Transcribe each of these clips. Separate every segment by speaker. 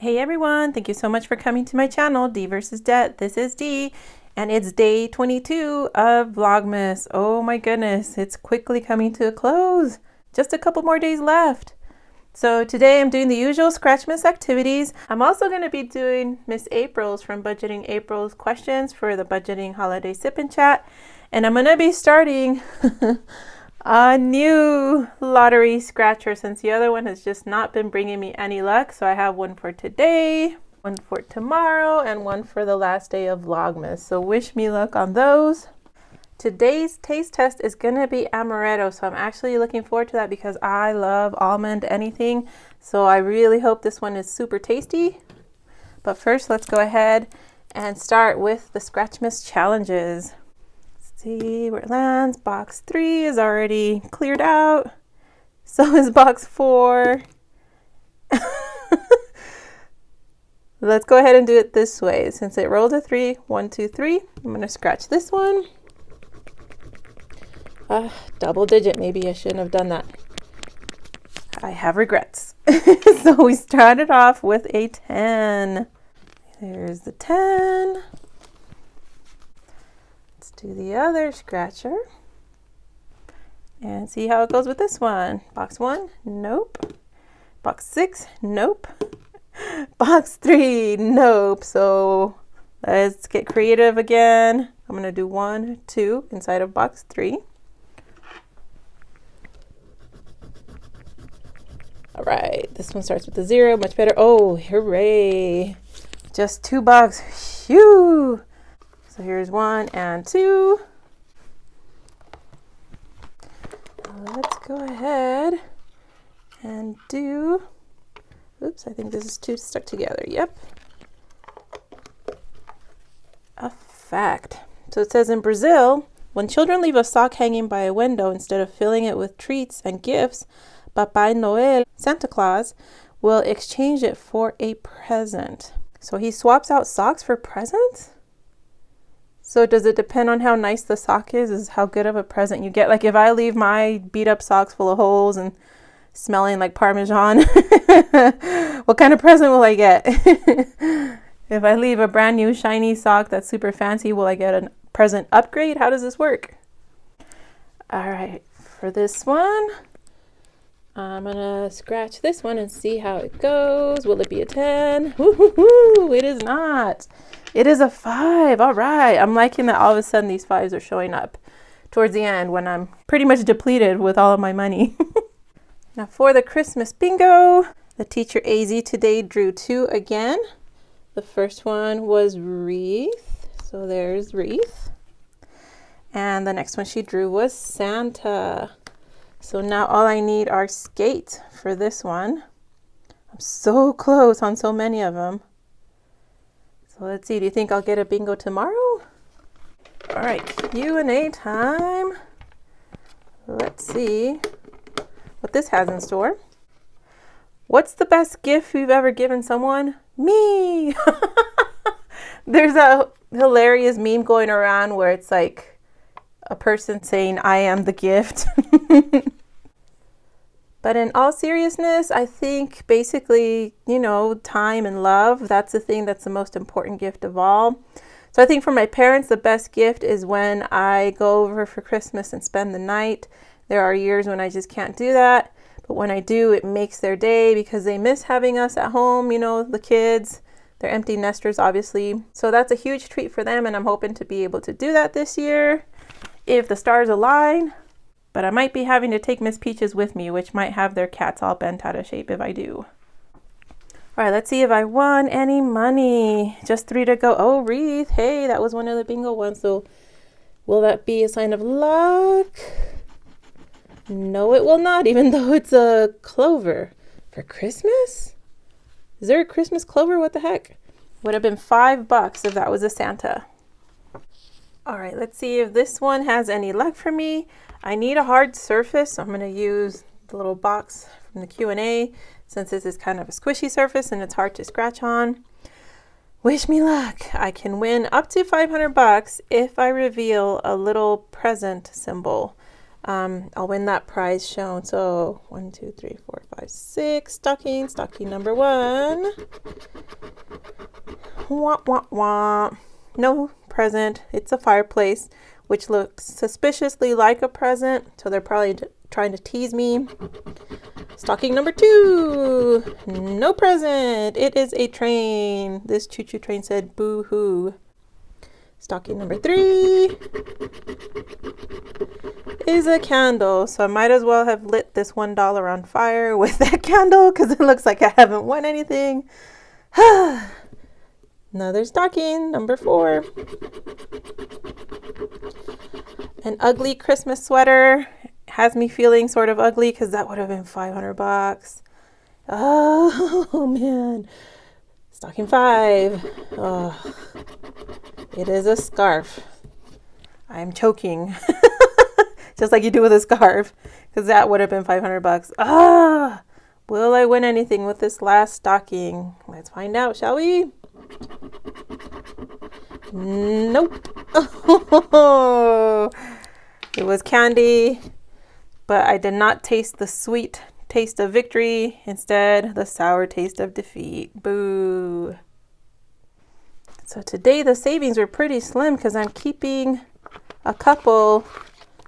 Speaker 1: Hey everyone, thank you so much for coming to my channel, d.vs.debt. This is D, and it's day 22 of Vlogmas. Oh my goodness, it's quickly coming to a close. Just a couple more days left. So today I'm doing the usual Scratchmas activities. I'm also going to be doing Miss April's from Budgeting April's questions for the Budgeting Holiday Sip and Chat. And I'm going to be starting a new lottery scratcher since the other one has just not been bringing me any luck. So I have one for today, one for tomorrow, and one for the last day of Vlogmas. So wish me luck on those. Today's taste test is going to be amaretto. So I'm actually looking forward to that because I love almond anything. So I really hope this one is super tasty. But first, let's go ahead and start with the Scratchmas challenges. See where it lands. Box 3 is already cleared out. So is box 4. Let's go ahead and do it this way. Since it rolled a 3, 1, 2, 3. I'm going to scratch this one. Double digit. Maybe I shouldn't have done that. I have regrets. So we started off with a 10. There's the 10. Do the other scratcher and see how it goes with this one. Box 1, nope. Box 6, nope. Box 3, nope. So let's get creative again. I'm gonna do 1, 2 inside of box 3. All right, this one starts with a 0, much better. Oh, hooray. Just 2 bucks, phew. So here's 1 and 2. Let's go ahead and do, oops, I think this is 2 stuck together. Yep. A fact. So it says in Brazil, when children leave a sock hanging by a window instead of filling it with treats and gifts, Papai Noel, Santa Claus, will exchange it for a present. So he swaps out socks for presents? So does it depend on how nice the sock is how good of a present you get? Like if I leave my beat up socks full of holes and smelling like Parmesan, what kind of present will I get? If I leave a brand new shiny sock that's super fancy, will I get a present upgrade? How does this work? All right, for this one, I'm gonna scratch this one and see how it goes. Will it be a 10? Woo-hoo-hoo, it is not. It is a 5. All right. I'm liking that all of a sudden these 5s are showing up towards the end when I'm pretty much depleted with all of my money. Now for the Christmas bingo, the teacher AZ today drew 2 again. The first one was wreath. So there's wreath. And the next one she drew was Santa. So now all I need are skates for this one. I'm so close on so many of them. So let's see, do you think I'll get a bingo tomorrow? All right, Q&A time. Let's see what this has in store. What's the best gift you've ever given someone? Me! There's a hilarious meme going around where it's like a person saying, I am the gift. But in all seriousness, I think basically, you know, time and love, that's the thing that's the most important gift of all. So I think for my parents, the best gift is when I go over for Christmas and spend the night. There are years when I just can't do that. But when I do, it makes their day because they miss having us at home, you know, the kids. They're empty nesters, obviously. So that's a huge treat for them. And I'm hoping to be able to do that this year if the stars align. But I might be having to take Miss Peaches with me, which might have their cats all bent out of shape if I do. All right, let's see if I won any money. Just 3 to go. Oh, wreath. Hey, that was one of the bingo ones. So will that be a sign of luck? No, it will not, even though it's a clover. For Christmas? Is there a Christmas clover? What the heck? Would have been $5 if that was a Santa. All right, let's see if this one has any luck for me. I need a hard surface, so I'm going to use the little box from the Q&A since this is kind of a squishy surface and it's hard to scratch on. Wish me luck. I can win up to $500 if I reveal a little present symbol. I'll win that prize shown. So 1, 2, 3, 4, 5, 6 stocking. Stocking number 1. Wah, wah, wah. No present. It's a fireplace, which looks suspiciously like a present. So they're probably trying to tease me. Stocking number 2. No present. It is a train. This choo-choo train said boo-hoo. Stocking number 3 is a candle. So I might as well have lit this $1 on fire with that candle because it looks like I haven't won anything. Another stocking, number 4. An ugly Christmas sweater. Has me feeling sort of ugly because that would have been $500. Oh man. Stocking 5. Oh, it is a scarf. I'm choking. Just like you do with a scarf, because that would have been $500. Ah, will I win anything with this last stocking? Let's find out, shall we? Nope. It was candy, but I did not taste the sweet taste of victory. Instead, the sour taste of defeat. Boo. So today the savings were pretty slim because I'm keeping a couple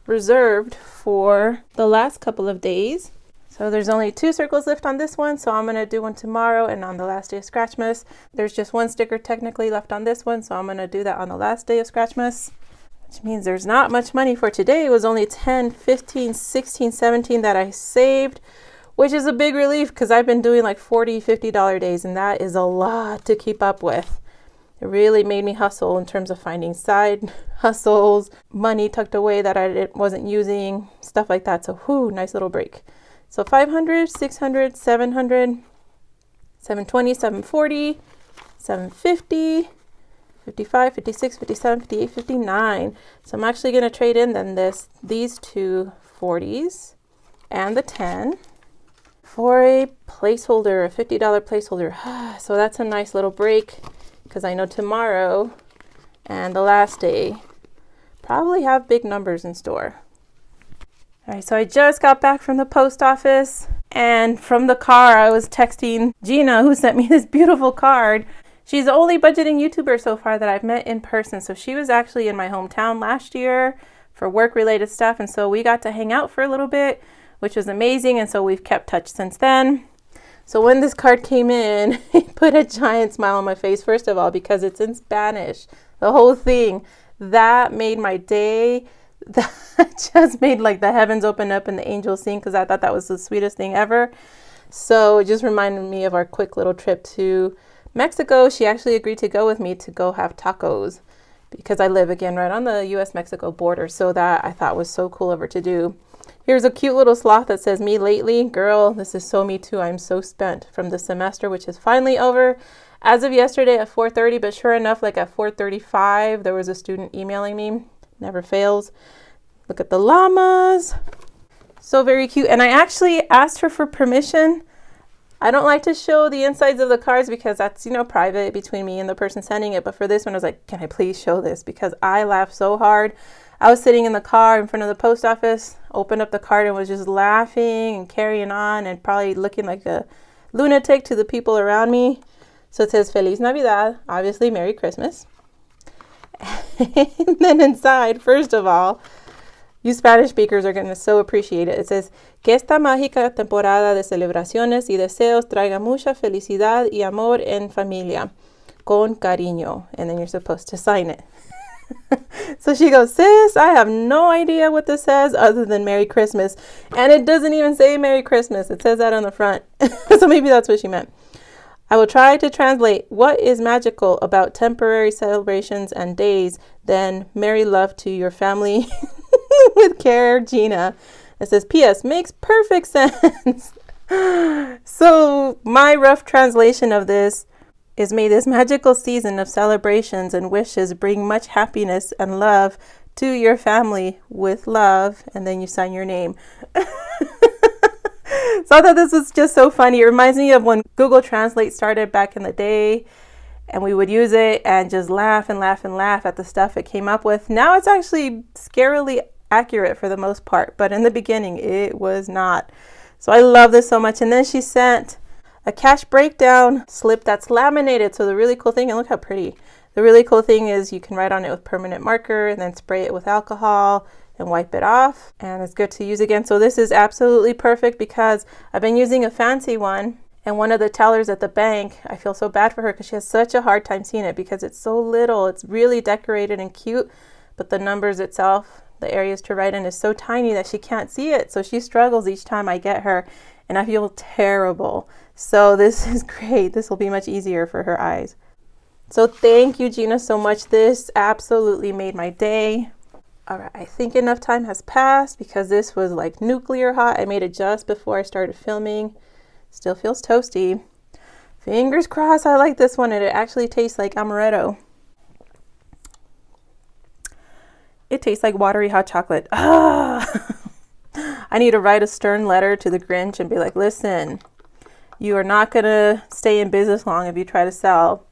Speaker 1: reserved for the last couple of days. So there's only 2 circles left on this one, so I'm going to do one tomorrow and on the last day of Scratchmas. There's just 1 sticker technically left on this one, so I'm going to do that on the last day of Scratchmas, which means there's not much money for today. It was only 10, 15, 16, 17 that I saved, which is a big relief because I've been doing like $40, $50 days, and that is a lot to keep up with. It really made me hustle in terms of finding side hustles, money tucked away that I wasn't using, stuff like that. So, whoo, nice little break. So 500, 600, 700, 720, 740, 750, 55, 56, 57, 58, 59. So I'm actually going to trade in then these 2 40s and the 10 for a placeholder, a $50 placeholder. So that's a nice little break, because I know tomorrow and the last day probably have big numbers in store. All right, so I just got back from the post office, and from the car I was texting Gina, who sent me this beautiful card. She's the only budgeting YouTuber so far that I've met in person. So she was actually in my hometown last year for work-related stuff, and so we got to hang out for a little bit, which was amazing, and so we've kept touch since then. So when this card came in, it put a giant smile on my face, first of all, because it's in Spanish, the whole thing. That made my day. That just made like the heavens open up and the angels sing, because I thought that was the sweetest thing ever. So it just reminded me of our quick little trip to Mexico. She actually agreed to go with me to go have tacos, because I live again right on the US-Mexico border. So that I thought was so cool of her to do. Here's a cute little sloth that says, "Me lately." Girl, this is so me too. I'm so spent from the semester, which is finally over as of yesterday at 4:30. But sure enough, like at 4:35, there was a student emailing me. Never fails. Look at the llamas. So very cute. And I actually asked her for permission. I don't like to show the insides of the cards because that's, private between me and the person sending it. But for this one, I was like, can I please show this? Because I laughed so hard. I was sitting in the car in front of the post office, opened up the card and was just laughing and carrying on and probably looking like a lunatic to the people around me. So it says, "Feliz Navidad," obviously Merry Christmas. And then inside, first of all, you Spanish speakers are going to so appreciate it. It says, "Que esta mágica temporada de celebraciones y deseos traiga mucha felicidad y amor en familia, con cariño." And then you're supposed to sign it. So she goes, "Sis, I have no idea what this says other than Merry Christmas." And it doesn't even say Merry Christmas. It says that on the front. So maybe that's what she meant. "I will try to translate what is magical about temporary celebrations and days. Then Merry love to your family." With care, Gina. It says, "P.S. makes perfect sense." So my rough translation of this is, "May this magical season of celebrations and wishes bring much happiness and love to your family with love." And then you sign your name. So I thought this was just so funny. It reminds me of when Google Translate started back in the day, and we would use it and just laugh and laugh and laugh at the stuff it came up with. Now it's actually scarily accurate for the most part, but in the beginning it was not. So I love this so much. And then she sent a cash breakdown slip that's laminated. So the really cool thing, and look how pretty. The really cool thing is you can write on it with permanent marker and then spray it with alcohol and wipe it off, and it's good to use again. So this is absolutely perfect because I've been using a fancy one, and one of the tellers at the bank, I feel so bad for her because she has such a hard time seeing it because it's so little. It's really decorated and cute, but the numbers itself, the areas to write in, is so tiny that she can't see it. So she struggles each time I get her, and I feel terrible. So this is great. This will be much easier for her eyes. So thank you, Gina, so much. This absolutely made my day. All right, I think enough time has passed because this was like nuclear hot. I made it just before I started filming. Still feels toasty. Fingers crossed I like this one, and it actually tastes like amaretto. It tastes like watery hot chocolate. Ah! I need to write a stern letter to the Grinch and be like, listen, you are not going to stay in business long if you try to sell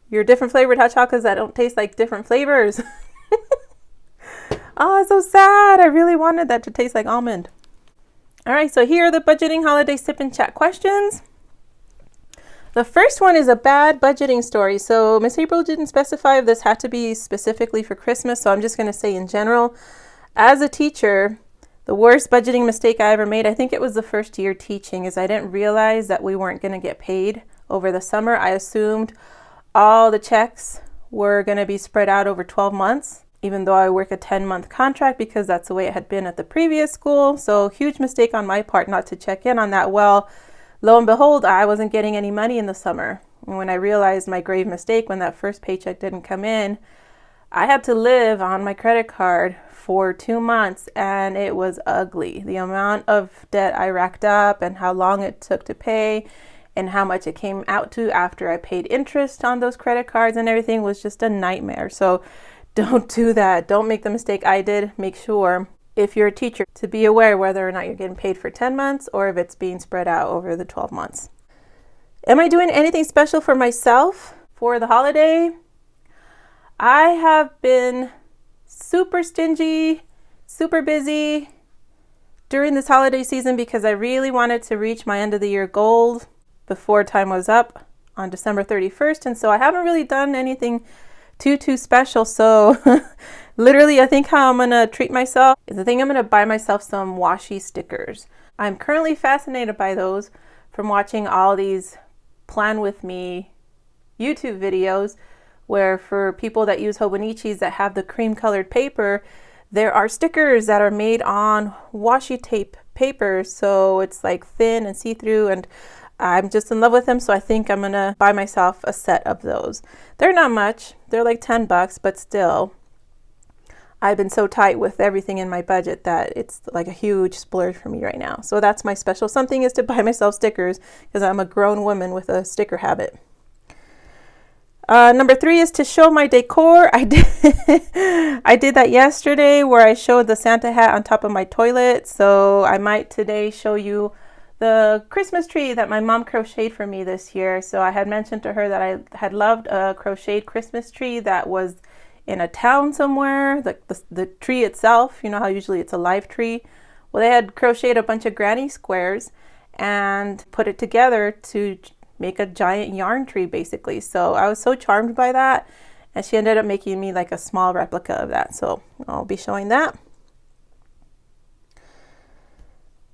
Speaker 1: your different flavored hot chocolates that don't taste like different flavors. Oh, it's so sad. I really wanted that to taste like almond. All right, so here are the budgeting holiday sip and chat questions. The first one is a bad budgeting story. So Miss April didn't specify if this had to be specifically for Christmas, so I'm just going to say in general. As a teacher, the worst budgeting mistake I ever made, I think it was the first year teaching, is I didn't realize that we weren't going to get paid over the summer. I assumed all the checks were going to be spread out over 12 months, even though I work a 10-month contract because that's the way it had been at the previous school. So huge mistake on my part not to check in on that. Well, lo and behold, I wasn't getting any money in the summer. And when I realized my grave mistake, when that first paycheck didn't come in, I had to live on my credit card for 2 months, and it was ugly. The amount of debt I racked up and how long it took to pay and how much it came out to after I paid interest on those credit cards and everything was just a nightmare. So don't do that. Don't make the mistake I did. Make sure, if you're a teacher, to be aware whether or not you're getting paid for 10 months or if it's being spread out over the 12 months. Am I doing anything special for myself for the holiday? I have been super stingy, super busy during this holiday season because I really wanted to reach my end of the year goal before time was up on December 31st. And so I haven't really done anything too special. So literally, I think how I'm going to treat myself is I think I'm going to buy myself some washi stickers. I'm currently fascinated by those from watching all these Plan With Me YouTube videos, where for people that use Hobonichis that have the cream colored paper, there are stickers that are made on washi tape paper. So it's like thin and see-through, and I'm just in love with them. So I think I'm gonna buy myself a set of those. They're not much. They're like $10, but still, I've been so tight with everything in my budget that it's like a huge splurge for me right now. So that's my special something, is to buy myself stickers because I'm a grown woman with a sticker habit. Number 3 is to show my decor. I did that yesterday where I showed the Santa hat on top of my toilet. So I might today show you the Christmas tree that my mom crocheted for me this year. So I had mentioned to her that I had loved a crocheted Christmas tree that was in a town somewhere. The tree itself, you know how usually it's a live tree. Well, they had crocheted a bunch of granny squares and put it together to make a giant yarn tree basically. So I was so charmed by that, and she ended up making me like a small replica of that. So I'll be showing that.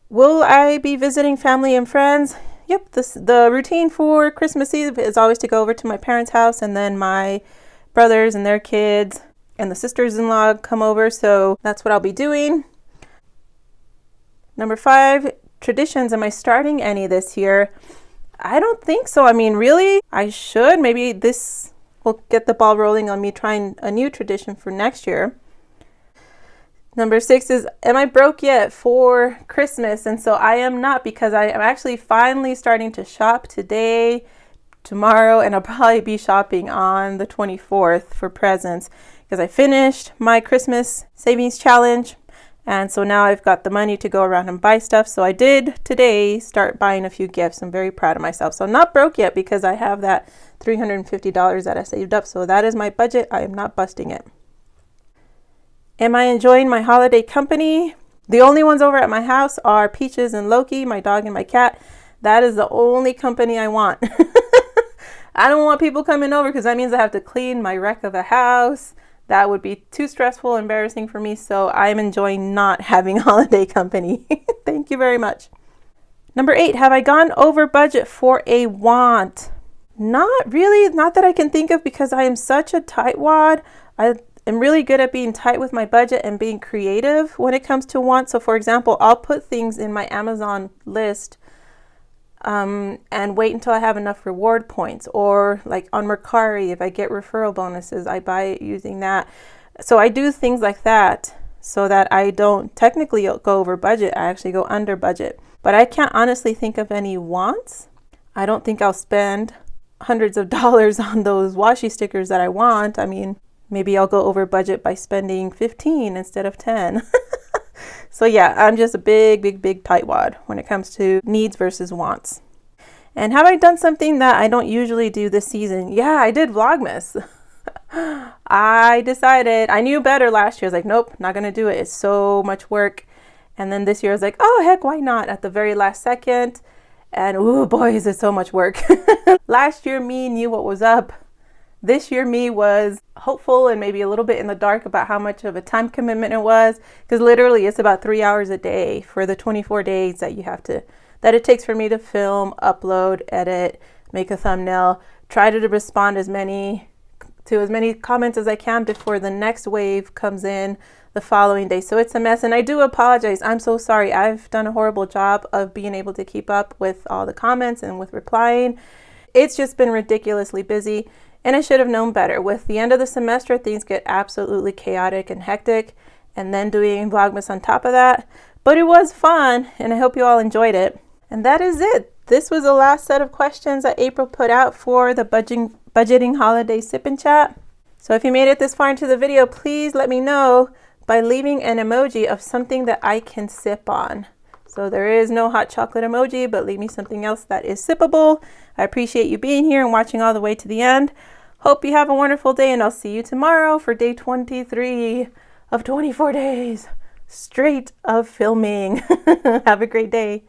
Speaker 1: Will I be visiting family and friends? Yep, the routine for Christmas Eve is always to go over to my parents' house, and then my brothers and their kids and the sisters-in-law come over. So that's what I'll be doing. Number 5, traditions. Am I starting any this year? I don't think so. I mean, really, I should. Maybe this will get the ball rolling on me trying a new tradition for next year. Number 6 is, am I broke yet for Christmas? And so I am not, because I am actually finally starting to shop today, tomorrow, and I'll probably be shopping on the 24th for presents because I finished my Christmas savings challenge. And so now I've got the money to go around and buy stuff. So I did today start buying a few gifts. I'm very proud of myself. So I'm not broke yet because I have that $350 that I saved up. So that is my budget. I am not busting it. Am I enjoying my holiday company? The only ones over at my house are Peaches and Loki, my dog and my cat. That is the only company I want. I don't want people coming over because that means I have to clean my wreck of a house. That would be too stressful, embarrassing for me. So I'm enjoying not having holiday company. Thank you very much. Number 8, have I gone over budget for a want? Not really, not that I can think of, because I am such a tightwad. I am really good at being tight with my budget and being creative when it comes to wants. So for example, I'll put things in my Amazon list and wait until I have enough reward points, or like on Mercari, if I get referral bonuses, I buy it using that. So I do things like that so that I don't technically go over budget. I actually go under budget, but I can't honestly think of any wants. I don't think I'll spend hundreds of dollars on those washi stickers that I want. I mean, maybe I'll go over budget by spending 15 instead of 10. So yeah, I'm just a big tightwad when it comes to needs versus wants. And have I done something that I don't usually do this season? Yeah, I did Vlogmas. I decided, I knew better last year. I was like, nope, not gonna do it. It's so much work. And then this year I was like, oh heck, why not? At the very last second. And oh boy, is it so much work. Last year me knew what was up. This year me was hopeful and maybe a little bit in the dark about how much of a time commitment it was, because literally it's about 3 hours a day for the 24 days that it takes for me to film, upload, edit, make a thumbnail, try to respond to as many comments as I can before the next wave comes in the following day. So it's a mess, and I do apologize. I'm so sorry. I've done a horrible job of being able to keep up with all the comments and with replying. It's just been ridiculously busy. And I should have known better. With the end of the semester, things get absolutely chaotic and hectic, and then doing Vlogmas on top of that. But it was fun, and I hope you all enjoyed it. And that is it. This was the last set of questions that April put out for the budgeting holiday sip and chat. So if you made it this far into the video, please let me know by leaving an emoji of something that I can sip on. So there is no hot chocolate emoji, but leave me something else that is sippable. I appreciate you being here and watching all the way to the end. Hope you have a wonderful day, and I'll see you tomorrow for day 23 of 24 days straight of filming. Have a great day.